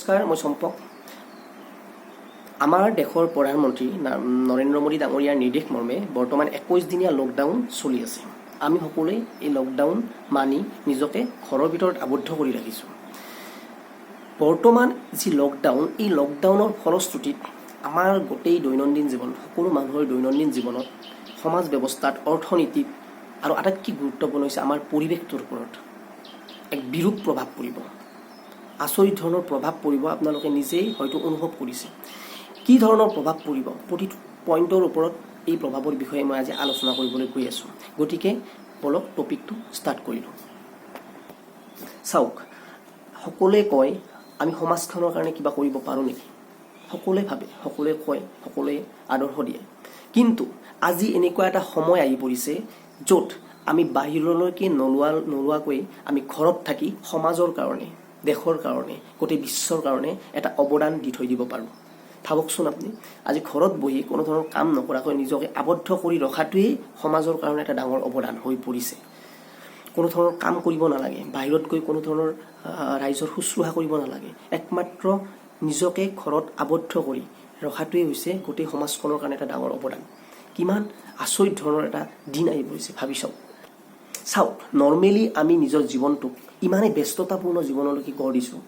নমস্কাৰ, মই চম্পক। আমাৰ দেশৰ প্ৰধানমন্ত্ৰী নৰেন্দ্ৰ মোদী ডাঙৰীয়াৰ নিৰ্দেশ মৰ্মে বৰ্তমান 21 দিনীয়া লকডাউন চলি আছে। আমি সকলোৱে এই লকডাউন মানি নিজকে ঘৰৰ ভিতৰত আবদ্ধ কৰি ৰাখিছোঁ। বৰ্তমান যি লকডাউন, এই লকডাউনৰ ফলশ্ৰুতিত আমাৰ গোটেই দৈনন্দিন জীৱন, সকলো মানুহৰ দৈনন্দিন জীৱনত, সমাজ ব্যৱস্থাত, অৰ্থনীতিত আৰু আটাইতকৈ গুৰুত্বপূৰ্ণ হৈছে আমাৰ পৰিৱেশটোৰ ওপৰত এক বিৰূপ প্ৰভাৱ পৰিব। আচৰিত ধৰণৰ প্ৰভাৱ পৰিব, আপোনালোকে নিজেই হয়তো অনুভৱ কৰিছে। কি ধৰণৰ প্ৰভাৱ পৰিব, প্ৰতিটো পইণ্টৰ ওপৰত এই প্ৰভাৱৰ বিষয়ে মই আজি আলোচনা কৰিবলৈ গৈ আছোঁ। গতিকে বলক টপিকটো ষ্টাৰ্ট কৰিলোঁ। চাওক, সকলোৱে কয় আমি সমাজখনৰ কাৰণে কিবা কৰিব পাৰোঁ নেকি? সকলোৱে ভাবে, সকলোৱে কয়, সকলোৱে আদৰ্শ দিয়ে। কিন্তু আজি এনেকুৱা এটা সময় আহি পৰিছে য'ত আমি বাহিৰলৈকে নোলোৱাকৈ আমি ঘৰত থাকি সমাজৰ কাৰণে, দেশৰ কাৰণে, গোটেই বিশ্বৰ কাৰণে এটা অৱদান দি থৈ দিব পাৰোঁ। ভাবকচোন আপুনি, আজি ঘৰত বহি কোনো ধৰণৰ কাম নকৰাকৈ নিজকে আবদ্ধ কৰি ৰখাটোৱেই সমাজৰ কাৰণে এটা ডাঙৰ অৱদান হৈ পৰিছে। কোনো ধৰণৰ কাম কৰিব নালাগে, বাহিৰত গৈ কোনো ধৰণৰ ৰাইজৰ শুশ্ৰূষা কৰিব নালাগে। একমাত্ৰ নিজকে ঘৰত আবদ্ধ কৰি ৰখাটোৱেই হৈছে গোটেই সমাজখনৰ কাৰণে এটা ডাঙৰ অৱদান। কিমান আচৰিত ধৰণৰ এটা দিন আহি পৰিছে, ভাবি চাওক। নৰ্মেলি আমি নিজৰ জীৱনটোক ইমানেই ব্যস্ততাপূৰ্ণ জীৱনলৈকে গঢ় দিছোঁ,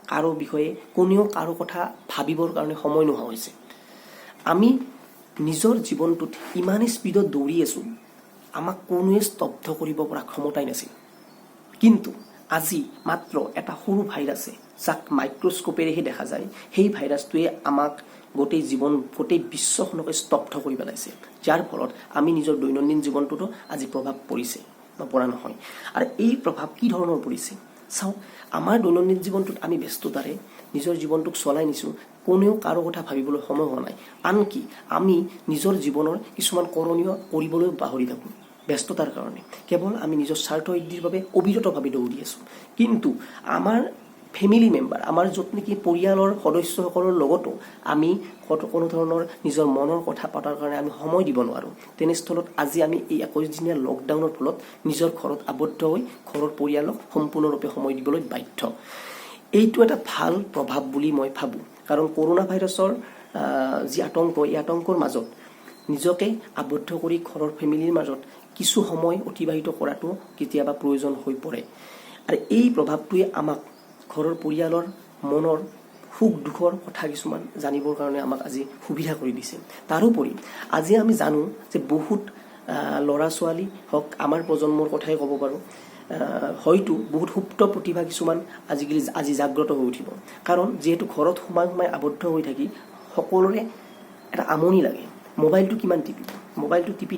কাৰো বিষয়ে কোনেও কাৰো কথা ভাবিবৰ কাৰণে সময় নোহোৱা হৈছে। আমি নিজৰ জীৱনটোত ইমানেই স্পীডত দৌৰি আছোঁ, আমাক কোনোৱে স্তব্ধ কৰিব পৰা ক্ষমতাই নাছিল। কিন্তু আজি মাত্ৰ এটা সৰু ভাইৰাছে, যাক মাইক্ৰস্কোপেৰেহে দেখা যায়, সেই ভাইৰাছটোৱে আমাক গোটেই বিশ্বখনকে স্তব্ধ কৰি পেলাইছে। যাৰ ফলত আমি নিজৰ দৈনন্দিন জীৱনটোতো আজি প্ৰভাৱ পৰিছে, নপৰা নহয়। আৰু এই প্ৰভাৱ কি ধৰণৰ পৰিছে চাওক। আমাৰ দৈনন্দিন জীৱনটোত আমি ব্যস্ততাৰে নিজৰ জীৱনটোক চলাই নিছোঁ, কোনেও কাৰো কথা ভাবিবলৈ সময় হোৱা নাই। আনকি আমি নিজৰ জীৱনৰ কিছুমান কৰণীয় কৰিবলৈ পাহৰি থাকোঁ ব্যস্ততাৰ কাৰণে। কেৱল আমি নিজৰ স্বাৰ্থ সিদ্ধিৰ বাবে অবিৰতভাৱে দৌৰি আছোঁ। কিন্তু আমাৰ ফেমিলি মেম্বাৰ, আমাৰ য'ত নেকি পৰিয়ালৰ সদস্যসকলৰ লগতো আমি কোনো ধৰণৰ নিজৰ মনৰ কথা পতাৰ কাৰণে আমি সময় দিব নোৱাৰোঁ। তেনেস্থলত আজি আমি এই 21 দিনীয়া লকডাউনৰ ফলত নিজৰ ঘৰত আবদ্ধ হৈ ঘৰৰ পৰিয়ালক সম্পূৰ্ণৰূপে সময় দিবলৈ বাধ্য। এইটো এটা ভাল প্ৰভাৱ বুলি মই ভাবোঁ। কাৰণ কৰোণা ভাইৰাছৰ যি আতংক, এই আতংকৰ মাজত নিজকে আবদ্ধ কৰি ঘৰৰ ফেমিলিৰ মাজত কিছু সময় অতিবাহিত কৰাটো কেতিয়াবা প্ৰয়োজন হৈ পৰে। আৰু এই প্ৰভাৱটোৱে আমাক ঘৰৰ পৰিয়ালৰ মনৰ সুখ দুখৰ কথা কিছুমান জানিবৰ কাৰণে আমাক আজি সুবিধা কৰি দিছে। তাৰোপৰি আজি আমি জানো যে বহুত ল'ৰা ছোৱালী হওক, আমাৰ প্ৰজন্মৰ কথাই ক'ব পাৰোঁ, হয়তো বহুত সুপ্ত প্ৰতিভা কিছুমান আজি জাগ্ৰত হৈ উঠিব। কাৰণ যিহেতু ঘৰত সোমাই আবদ্ধ হৈ থাকি সকলোৰে এটা আমনি লাগে। মোবাইলটো কিমান টিপিব, মোবাইলটো টিপি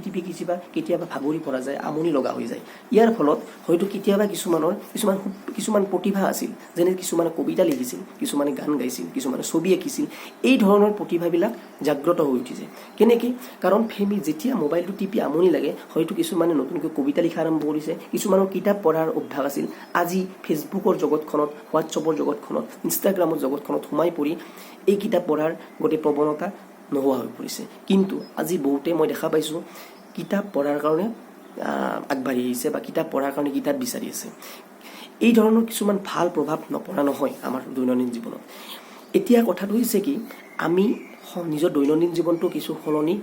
কেতিয়াবা ভাগৰি পৰা যায়, আমনি লগা হৈ যায়। ইয়াৰ ফলত হয়তো কেতিয়াবা কিছুমান প্ৰতিভা আছিল, যেনে কিছুমানে কবিতা লিখিছিল, কিছুমানে গান গাইছিল, কিছুমানে ছবি আঁকিছিল। এই ধৰণৰ প্ৰতিভাবিলাক জাগ্ৰত হৈ উঠিছে। কেনেকৈ? কাৰণ যেতিয়া মোবাইলটো টিপি আমনি লাগে, হয়তো কিছুমানে নতুনকৈ কবিতা লিখা আৰম্ভ কৰিছে, কিছুমানৰ কিতাপ পঢ়াৰ অভ্যাস আছিল। আজি ফেচবুকৰ জগতখনত, হোৱাটছএপৰ জগতখনত, ইনষ্টাগ্ৰামৰ জগতখনত সোমাই পৰি এই কিতাপ পঢ়াৰ গোটেই প্ৰৱণতা নোহোৱা হৈ পৰিছে। কিন্তু আজি বহুতে মই দেখা পাইছোঁ কিতাপ পঢ়াৰ কাৰণে আগবাঢ়ি আহিছে বা কিতাপ পঢ়াৰ কাৰণে কিতাপ বিচাৰি আছে। এই ধৰণৰ কিছুমান ভাল প্ৰভাৱ নপৰা নহয় আমাৰ দৈনন্দিন জীৱনত। এতিয়া কথাটো হৈছে কি, আমি নিজৰ দৈনন্দিন জীৱনটো কিছু সলনি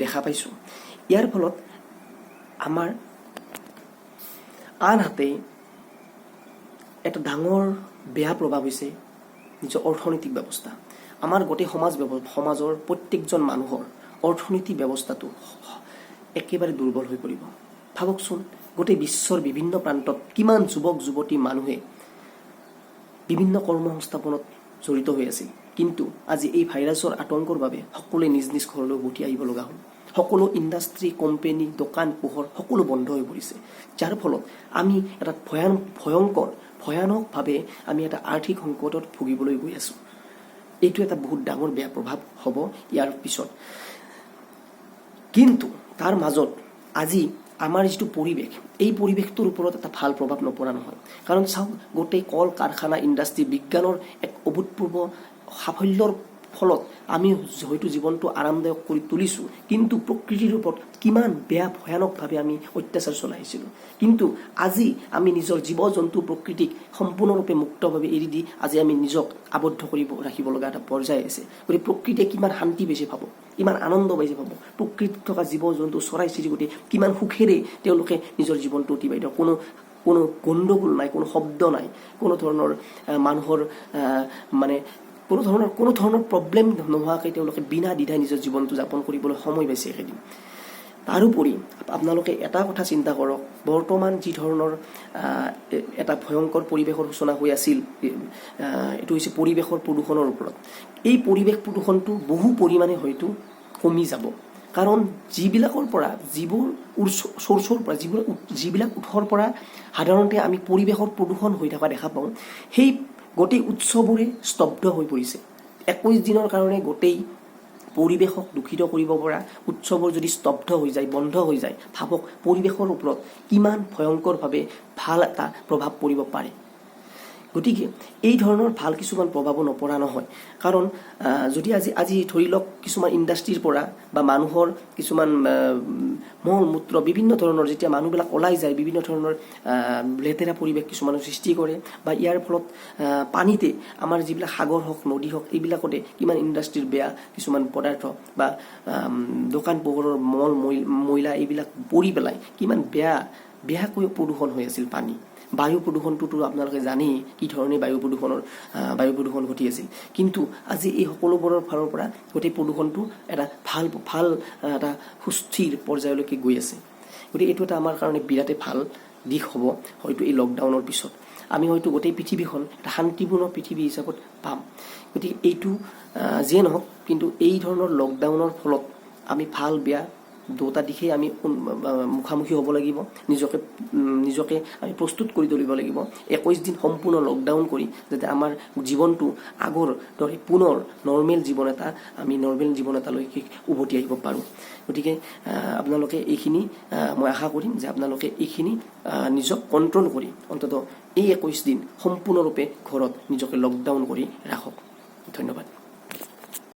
দেখা পাইছোঁ। ইয়াৰ ফলত আমাৰ আনহাতে এটা ডাঙৰ বেয়া প্ৰভাৱ হৈছে নিজৰ অৰ্থনৈতিক ব্যৱস্থা। আমাৰ গোটেই সমাজৰ প্ৰত্যেকজন মানুহৰ অৰ্থনৈতিক ব্যৱস্থাটো একেবাৰে দুৰ্বল হৈ পৰিব। ভাবকচোন, গোটেই বিশ্বৰ বিভিন্ন প্ৰান্তত কিমান যুৱক যুৱতী মানুহে বিভিন্ন কৰ্মসংস্থাপনত জড়িত হৈ আছিল। কিন্তু আজি এই ভাইৰাছৰ আতংকৰ বাবে সকলোৱে নিজ নিজ ঘৰলৈ উভতি আহিব লগা হ'ল। সকলো ইণ্ডাষ্ট্ৰী, কোম্পানী, দোকান পোহৰ সকলো বন্ধ হৈ পৰিছে। যাৰ ফলত আমি এটা ভয়ানকভাৱে আমি এটা আৰ্থিক সংকটত ভুগিবলৈ গৈ আছোঁ। এইটো এটা বহুত ডাঙৰ বেয়া প্ৰভাৱ হ'ব ইয়াৰ পিছত। কিন্তু তাৰ মাজত আজি আমাৰ যিটো পৰিৱেশ, এই পৰিৱেশটোৰ ওপৰত এটা ভাল প্ৰভাৱ নপৰা নহয়। কাৰণ চাওক, গোটেই কল কাৰখানা, ইণ্ডাষ্ট্ৰী, বিজ্ঞানৰ এক অভূতপূৰ্ব সাফল্যৰ ফলত আমি হয়তো জীৱনটো আৰামদায়ক কৰি তুলিছোঁ, কিন্তু প্ৰকৃতিৰ ওপৰত কিমান বেয়া ভয়ানকভাৱে আমি অত্যাচাৰ চলাইছিলোঁ। কিন্তু আজি আমি নিজৰ জীৱ জন্তু প্ৰকৃতিক সম্পূৰ্ণৰূপে মুক্তভাৱে এৰি দি আজি আমি নিজক আবদ্ধ কৰিব ৰাখিব লগা এটা পৰ্যায় আছে। গতিকে প্ৰকৃতিয়ে কিমান শান্তি বেছি পাব, কিমান আনন্দ বেছি পাব, প্ৰকৃতিত থকা জীৱ জন্তু চৰাই চিৰিকটি কিমান সুখেৰে তেওঁলোকে নিজৰ জীৱনটো অতিবাহিত, কোনো গণ্ডগোল নাই, কোনো শব্দ নাই, কোনো ধৰণৰ মানুহৰ মানে কোনো ধৰণৰ প্ৰব্লেম নোহোৱাকৈ তেওঁলোকে বিনা দ্বিধাই নিজৰ জীৱনটো যাপন কৰিবলৈ সময় পাইছে একেদিন। তাৰোপৰি আপোনালোকে এটা কথা চিন্তা কৰক, বৰ্তমান যি ধৰণৰ এটা ভয়ংকৰ পৰিৱেশৰ সূচনা হৈ আছিল, এইটো হৈছে পৰিৱেশৰ প্ৰদূষণৰ ওপৰত। এই পৰিৱেশ প্ৰদূষণটো বহু পৰিমাণে হয়তো কমি যাব, কাৰণ যিবিলাকৰ পৰা যিবোৰ চ'ৰ্চৰ পৰা যিবিলাক উৎসৰ পৰা সাধাৰণতে আমি পৰিৱেশৰ প্ৰদূষণ হৈ থকা দেখা পাওঁ, সেই গোটেই উৎসবোৰে স্তব্ধ হৈ পৰিছে। 21 দিনৰ কাৰণে গোটেই পৰিৱেশক দূষিত কৰিব পৰা উৎসৱৰ যদি স্তব্ধ হৈ যায়, বন্ধ হৈ যায়, ভাবক পৰিৱেশৰ ওপৰত কিমান ভয়ংকৰভাৱে ভাল এটা প্ৰভাৱ পৰিব পাৰে। গতিকে এই ধৰণৰ ভাল কিছুমান প্ৰভাৱো নপৰা নহয়, কাৰণ যদি আজি ধৰি লওক কিছুমান ইণ্ডাষ্ট্ৰিৰ পৰা বা মানুহৰ কিছুমান মল মূত্ৰ বিভিন্ন ধৰণৰ যেতিয়া মানুহবিলাক ওলাই যায়, বিভিন্ন ধৰণৰ লেতেৰা পৰিৱেশ কিছুমানৰ সৃষ্টি কৰে, বা ইয়াৰ ফলত পানীতে আমাৰ যিবিলাক সাগৰ হওক নদী হওক এইবিলাকতে কিমান ইণ্ডাষ্ট্ৰিৰ বেয়া কিছুমান পদাৰ্থ বা দোকান পোহৰৰ ময়লা এইবিলাক পৰি পেলাই কিমান বেয়াকৈ প্ৰদূষণ হৈ আছিল পানী। বায়ু প্ৰদূষণটোতো আপোনালোকে জানেই কি ধৰণে বায়ু প্ৰদূষণ ঘটি আছিল, কিন্তু আজি এই সকলোবোৰৰ ফালৰ পৰা গোটেই প্ৰদূষণটো এটা ভাল এটা সুস্থিৰ পৰ্যায়লৈকে গৈ আছে। গতিকে এইটো এটা আমাৰ কাৰণে বিৰাটেই ভাল দিশ হ'ব হয়তো এই লকডাউনৰ পিছত। আমি হয়তো গোটেই পৃথিৱীখন এটা শান্তিপূৰ্ণ পৃথিৱী হিচাপত পাম। গতিকে এইটো যিয়ে নহওক, কিন্তু এই ধৰণৰ লকডাউনৰ ফলত আমি ভাল বেয়া দুটা দিশেই আমি মুখামুখি হ'ব লাগিব, নিজকে আমি প্ৰস্তুত কৰি তুলিব লাগিব। 21 দিন সম্পূৰ্ণ লকডাউন কৰি যাতে আমাৰ জীৱনটো আগৰ দৰে পুনৰ নৰ্মেল জীৱন এটালৈকে উভতি আহিব পাৰোঁ। গতিকে আপোনালোকে এইখিনি মই আশা কৰিম যে আপোনালোকে এইখিনি নিজক কণ্ট্ৰল কৰি অন্ততঃ এই 21 দিন সম্পূৰ্ণৰূপে ঘৰত নিজকে লকডাউন কৰি ৰাখক। ধন্যবাদ।